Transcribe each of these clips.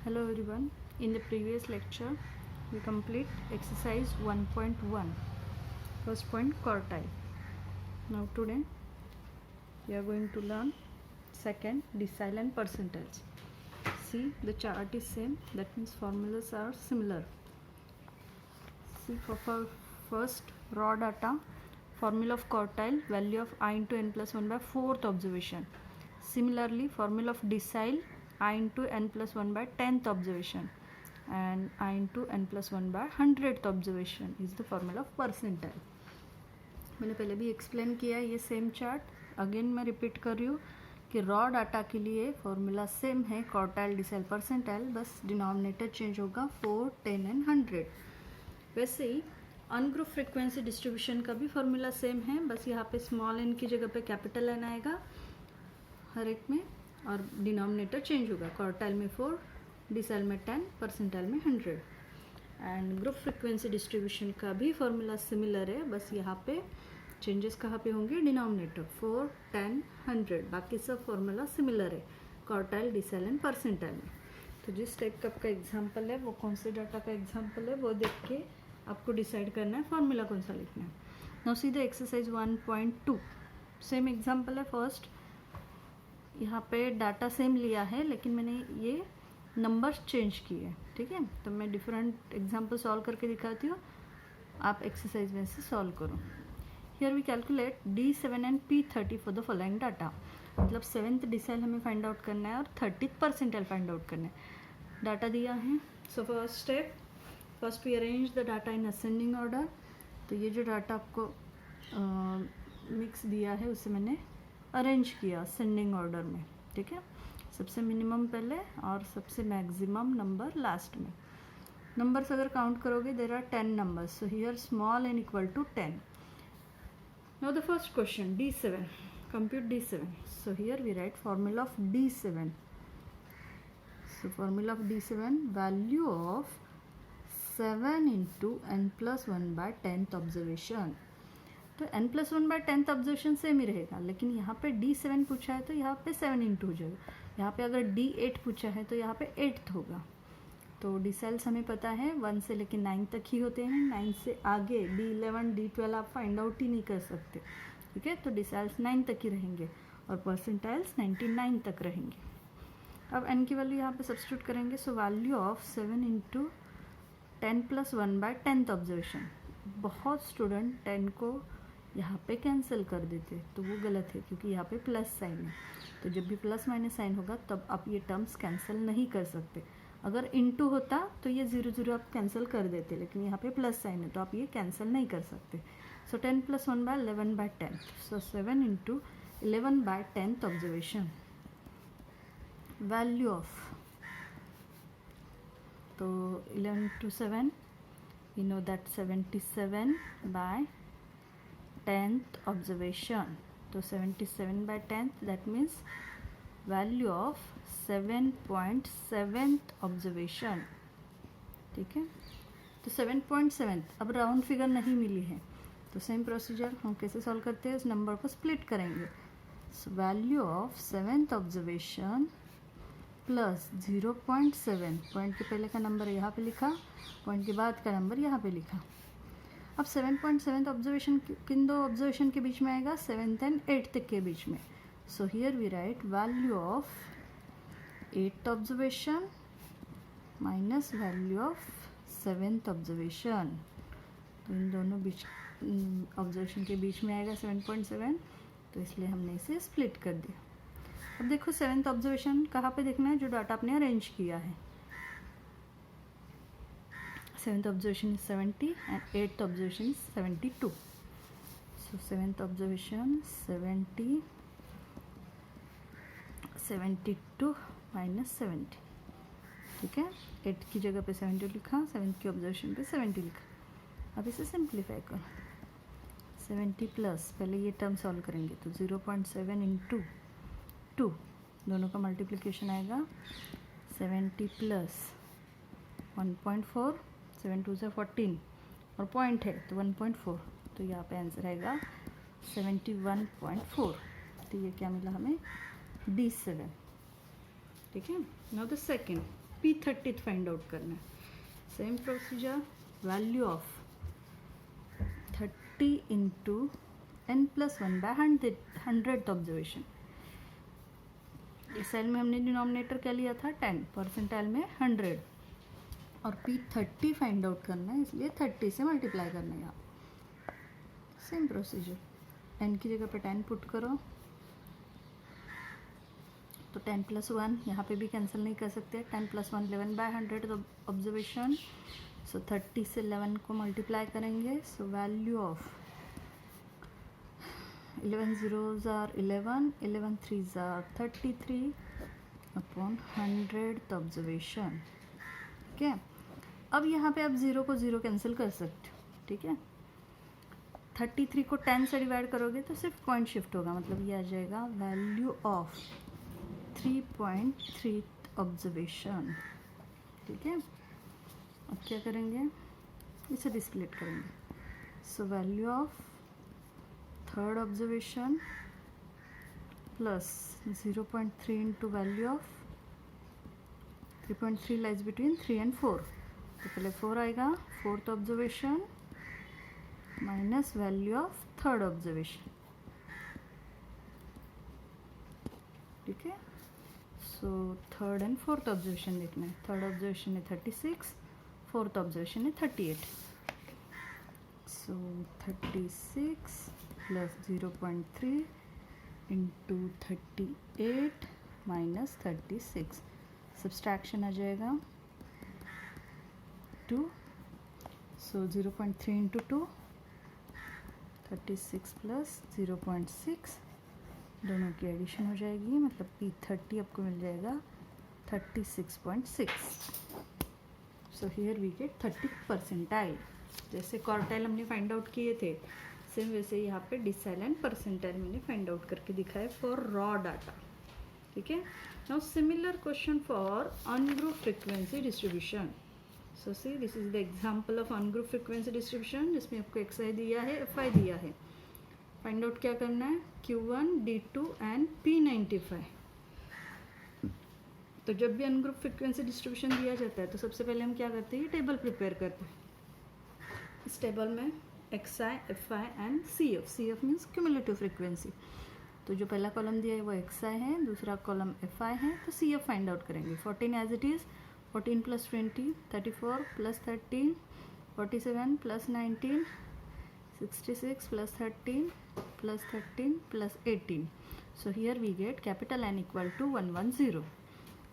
Hello everyone. In the previous lecture, we complete exercise 1.1. First point quartile. Now today, we are going to learn second decile and percentiles. See, the chart is same. That means formulas are similar. See, for first raw data, formula of quartile, value of I into n plus 1 by fourth observation. Similarly, formula of decile, I into n plus 1 by 10th observation, and I into n plus 1 by 100th observation is the formula of percentile. मैंने पहले भी explain किया है ये same chart. Again मैं repeat कर रही हूँ कि रॉ डाटा के लिए फॉर्मूला सेम है, क्वार्टाइल, डिसाइल, परसेंटाइल, बस डिनोमिनेटर चेंज होगा 4, 10 एंड 100. वैसे ही अनग्रुप फ्रिक्वेंसी डिस्ट्रीब्यूशन का भी फॉर्मूला सेम है, बस यहाँ पे स्मॉल एन की जगह पे कैपिटल एन आएगा हर एक में और डिनोमिनेटर चेंज होगा. क्वार्टाइल में 4, डिसाइल में 10, परसेंटाइल में 100. एंड ग्रुप फ्रिक्वेंसी डिस्ट्रीब्यूशन का भी फॉर्मूला सिमिलर है, बस यहाँ पे चेंजेस कहाँ पे होंगे, डिनोमिनेटर 4, 10, 100. बाकी सब फॉर्मूला सिमिलर है क्वार्टाइल, डिसाइल एंड परसेंटाइल में. तो जिस टाइप का आपका एग्जाम्पल है वो कौन से डाटा का एग्जाम्पल है वो देख के आपको डिसाइड करना है फॉर्मूला कौन सा लिखना है. Now see the exercise 1.2. Same example है. फर्स्ट यहाँ पे डाटा सेम लिया है लेकिन मैंने ये नंबर्स चेंज किए हैं. ठीक है, तो मैं डिफरेंट एग्जाम्पल सॉल्व करके दिखाती हूँ, आप एक्सरसाइज में से सॉल्व करो. Here we calculate D7 and P30 for the following data. मतलब 7th डिसाइल हमें फाइंड आउट करना है और 30th परसेंटाइल फाइंड आउट करना है. डाटा दिया है. So first step, first we arrange the data in ascending order. तो ये जो डाटा आपको मिक्स दिया है उसे मैंने अरेंज किया असेंडिंग ऑर्डर में. ठीक है, सबसे मिनिमम पहले और सबसे मैक्सिमम नंबर लास्ट में. नंबर्स अगर काउंट करोगे there are 10 numbers. So here small N equal to 10. Now the first question D7, compute D7. So here we write formula of D7. So formula of D7, value of 7 into n plus 1 by 10th observation. तो n plus 1 by 10th observation same ही रहेगा, लेकिन यहाँ पे D7 पूछा है तो यहाँ पे 7 इंटू हो जाएगा. यहाँ पे अगर D8 पूछा है तो यहाँ पे 8th होगा. तो डिसाइल्स हमें पता है 1 से लेकर 9 तक ही होते हैं. 9 से आगे D11, D12 आप फाइंड आउट ही नहीं कर सकते. ठीक है, तो डिसाइल्स 9 तक ही रहेंगे और परसेंटाइल्स 99 तक रहेंगे. अब n की वैल्यू यहाँ पे सब्स्टिट्यूट करेंगे. So value of 7 into 10 plus 1 by 10th observation. बहुत स्टूडेंट 10 को यहाँ पे कैंसिल कर देते, तो वो गलत है क्योंकि यहाँ पे प्लस साइन है. तो जब भी प्लस माइनस साइन होगा तब आप ये टर्म्स कैंसिल नहीं कर सकते. अगर इनटू होता तो ये 0 0 आप कैंसिल कर देते, लेकिन यहाँ पे प्लस साइन है तो आप ये कैंसिल नहीं कर सकते. So 10 plus 1 by 11 by 10. So 7 into 11 by 10th observation. Value of, तो 11 to 7 you know that 77 by 10th observation. तो 77 by 10th that means value of 7.7th observation. ठीक है, तो 7.7. अब राउंड फिगर नहीं मिली है तो सेम प्रोसीजर हम कैसे सॉल्व करते हैं, इस नंबर को स्प्लिट करेंगे. So value of 7th observation plus 0.7. Point के पहले का नंबर यहाँ पे लिखा, पॉइंट के बाद का नंबर यहाँ पे लिखा. अब 7.7 ऑब्जर्वेशन किन दो ऑब्जर्वेशन के बीच में आएगा, 7th एंड 8th के बीच में. So here we write value of 8th observation minus value of 7th observation. तो इन दोनों बीच ऑब्जर्वेशन के बीच में आएगा 7.7, तो इसलिए हमने इसे स्प्लिट कर दिया. अब देखो 7th ऑब्जर्वेशन कहाँ पे देखना है, जो डाटा आपने अरेंज किया है. 7th observation is 70 and 8th observation is 72. So 7th observation 70, 72 minus 70. ठीक है, 8 की जगह पे 70 लिखा, 7th की ऑब्जर्वेशन पे 70 लिखा. अब इसे सिंप्लीफाई करो. 70 प्लस, पहले ये टर्म सॉल्व करेंगे तो 0.7 इंटू 2, दोनों का मल्टीप्लिकेशन आएगा. 70 प्लस 1.4, 7 2 से 14 और पॉइंट है तो 1.4, तो यहाँ पे आंसर आएगा 71.4. तो ये क्या मिला हमें, D7. ठीक है. Now the second, P30 find out करना है. Same procedure, value of 30 into n+1 by 100th observation. इस सेल में हमने डिनोमिनेटर क्या लिया था 10, परसेंटाइल में 100, और P30 फाइंड आउट करना है, इसलिए 30 से मल्टीप्लाई करना है यहाँ. सेम प्रोसीजर, n की जगह पे 10 पुट करो तो 10+1 यहाँ पे भी कैंसिल नहीं कर सकते. 10+1 11 बाय 100 ऑब्जर्वेशन. सो 30 से 11 को मल्टीप्लाई करेंगे. So value of 11 zeros are 11, 11 threes are 33 upon 100th observation. ठीक है, अब यहाँ पे आप 0 को 0 कैंसिल कर सकते हो. ठीक है, 33 को 10 से डिवाइड करोगे तो सिर्फ पॉइंट शिफ्ट होगा, मतलब ये आ जाएगा वैल्यू ऑफ 3.3 ऑब्जर्वेशन. ठीक है, अब क्या करेंगे, इसे डिस्प्लेट करेंगे. So value of third observation plus 0.3 into value of 3.3 lies between 3 and 4. तो पहले 4 आएगा, fourth observation minus value of third observation. ठीक है, so third and fourth observation देखना है. थर्ड ऑब्जर्वेशन है 36, फोर्थ ऑब्जर्वेशन है 38. सो 36 प्लस 0.3 इंटू 38 माइनस 36. सब्सट्रैक्शन आ जाएगा 2. सो 0.3 इंटू 2 36 प्लस 0.6, दोनों की एडिशन हो जाएगी, मतलब P30 आपको मिल जाएगा 36.6. So here we get 30 percentile. जैसे क्वार्टाइल हमने फाइंड आउट किए थे, सेम वैसे यहाँ पे डिसाइल एंड परसेंटाइल मैंने फाइंड आउट करके दिखाया फॉर रॉ डाटा. ठीक है, now similar question for ungrouped frequency distribution. So see this is the example of ungrouped frequency distribution, जिसमें आपको xi दिया है, fi दिया है. फाइंड आउट क्या करना है, Q1, D2 एंड P95. तो जब भी अनग्रुप फ्रीक्वेंसी डिस्ट्रीब्यूशन दिया जाता है तो सबसे पहले हम क्या करते हैं, टेबल प्रिपेयर करते हैं. इस टेबल में xi, fi and cf. cf means cumulative frequency. तो जो पहला कॉलम दिया है वो xi है, दूसरा कॉलम fi है, तो cf फाइंड आउट करेंगे. 14 as it is, 14 plus 20 34 plus 13 47 plus 19 66 plus 13 plus 18. So here we get capital N equal to 110.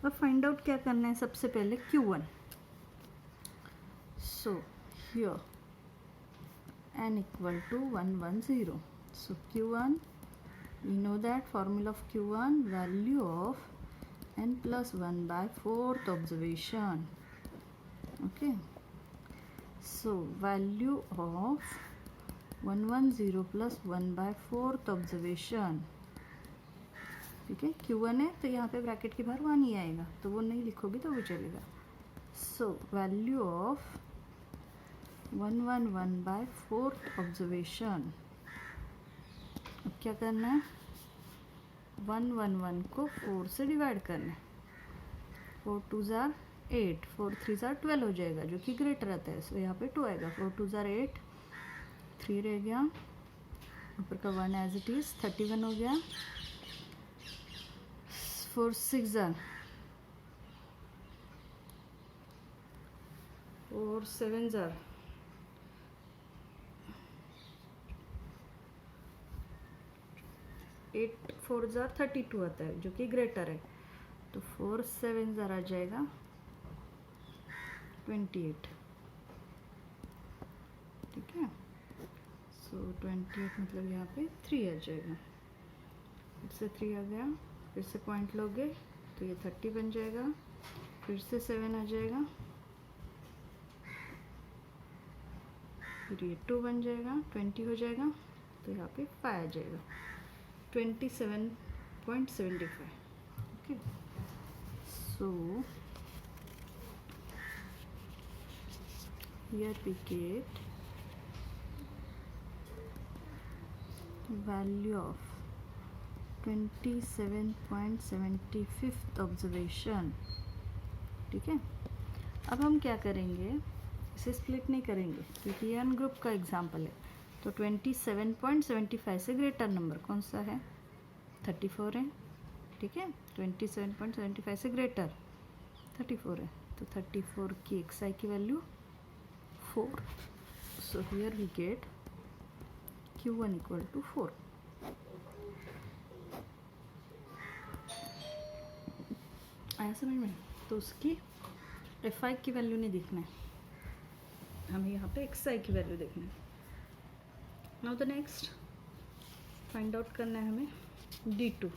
अब फाइंड आउट क्या करना है, सबसे पहले Q1. So here N equal to 110. So Q1, we know that formula of Q1, value of n plus 1 by 4th observation. Okay, so value of 110 plus 1 by 4th observation. ठीक है, Q1 है तो यहाँ पे ब्रैकेट के बाहर 1 ही आएगा, तो वो नहीं लिखोगे तो वो चलेगा. So value of 111 by 4th observation. अब क्या करना है, 111 को 4 से डिवाइड करना है. 4 2s are 8, 4 3s are 12 हो जाएगा, जो कि ग्रेटर रहता है. सो यहाँ पे 2 आएगा. 4 2s are 8, 3 रह गया, ऊपर का 1 एज इट इज़ 31 हो गया. 4 6s are 4 7s are 8 4s are 32 आता है, जो कि ग्रेटर है. तो 4 7s आ जाएगा 28. ठीक है, सो 28 मतलब यहाँ पे 3 आ जाएगा. फिर से 3 आ गया, फिर से पॉइंट लोगे तो ये 30 बन जाएगा. फिर से 7 आ जाएगा, फिर ये 2 बन जाएगा, 20 हो जाएगा, तो यहाँ पे 5 आ जाएगा, 27.75. Okay, so here we get value of 27.75th observation. ठीक है। अब हम क्या करेंगे, इसे स्प्लिट नहीं करेंगे क्योंकि ये अनग्रुप का एग्जाम्पल है। तो 27.75 से ग्रेटर नंबर कौन सा है, 34 है, ठीक है। 27.75 से ग्रेटर 34 है, तो 34 की xi की value 4. So here we get q1 equal to 4. आया समझ में? तो उसकी fi की वैल्यू नहीं देखना है, हमें यहाँ पे xi की वैल्यू देखना है। Now the next find out करना है हमें d2.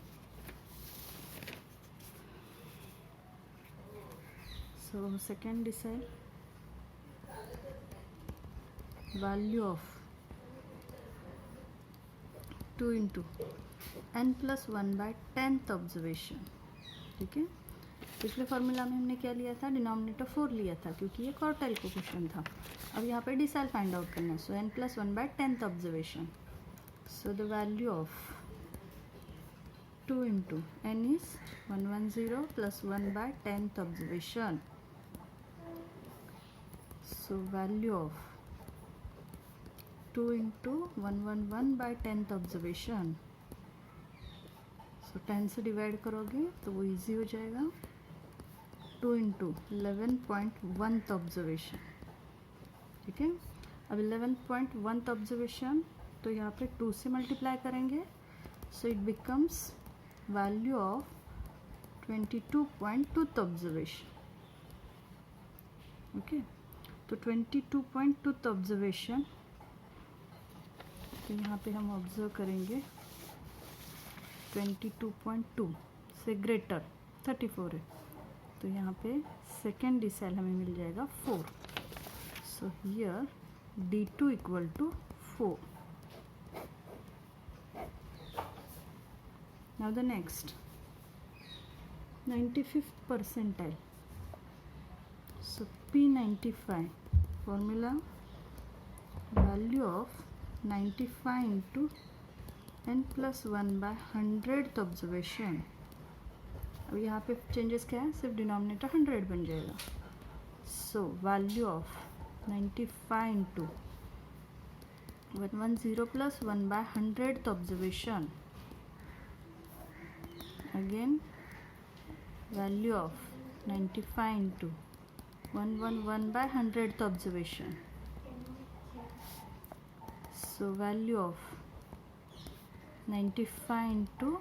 So second decide value of 2 into n+1/10th observation, ठीक है। पिछले फॉर्मूला में हमने क्या लिया था, डिनोमिनेटर 4 लिया था क्योंकि ये क्वार्टाइल को क्वेश्चन था। अब यहाँ पे डिसाइल फाइंड आउट करना है, so n+1/10th observation. So the value of 2 into n is 110 + 1/10th observation. So value of 2 into 111/10th observation. So 10 से डिवाइड करोगे तो वो इजी हो जाएगा। 2 इंटू 11.1th ऑब्जर्वेशन, ठीक है। अब 11.1th ऑब्जर्वेशन तो यहाँ पे 2 से मल्टीप्लाई करेंगे, so it becomes value of 22.2th observation, okay. तो 22.2th ऑब्जर्वेशन, तो यहाँ पे हम ऑब्जर्व करेंगे 22.2 से ग्रेटर 34 है, तो यहाँ पे सेकेंड डिसाइल हमें मिल जाएगा 4. So here d2 equal to 4. Now the next 95th percentile. So P95 formula value of 95 into n+1/100th observation. अब यहाँ पे चेंजेस क्या है, सिर्फ डिनोमिनेटर 100 बन जाएगा. सो value of 95 into 110 + 1/100th observation. Again value of 95 into 111/100th observation. So value of 95 into,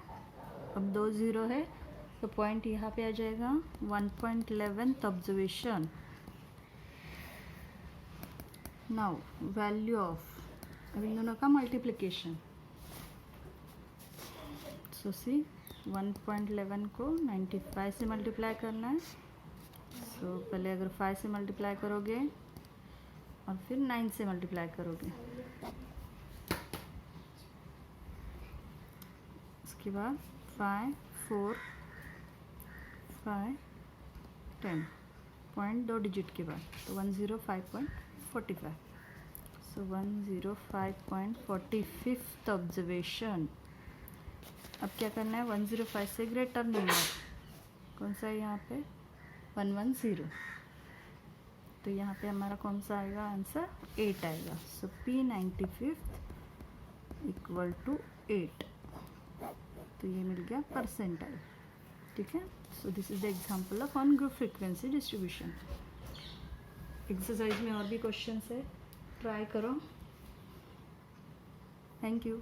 अब 2 0 है तो पॉइंट यहाँ पे आ जाएगा 1.11th observation. Now value of, अब इन दोनों का मल्टीप्लिकेशन. सो सी 1.11 को 95 से मल्टीप्लाई करना है. सो पहले अगर 5 से मल्टीप्लाई करोगे और फिर 9 से मल्टीप्लाई करोगे, उसके बाद 5 4 5 10 पॉइंट 2 डिजिट के बाद, तो 105.45. सो 105.45th ऑब्जर्वेशन. अब क्या करना है, 105 से ग्रेटर नंबर कौन सा है यहाँ पे, 110. तो यहाँ पे हमारा कौन सा आएगा आंसर, 8 आएगा. सो P95 इक्वल टू 8. तो ये मिल गया परसेंटाइल, ठीक है. So this is the example of on group frequency distribution. Exercise में और भी क्वेश्चंस है, ट्राई करो. Thank you.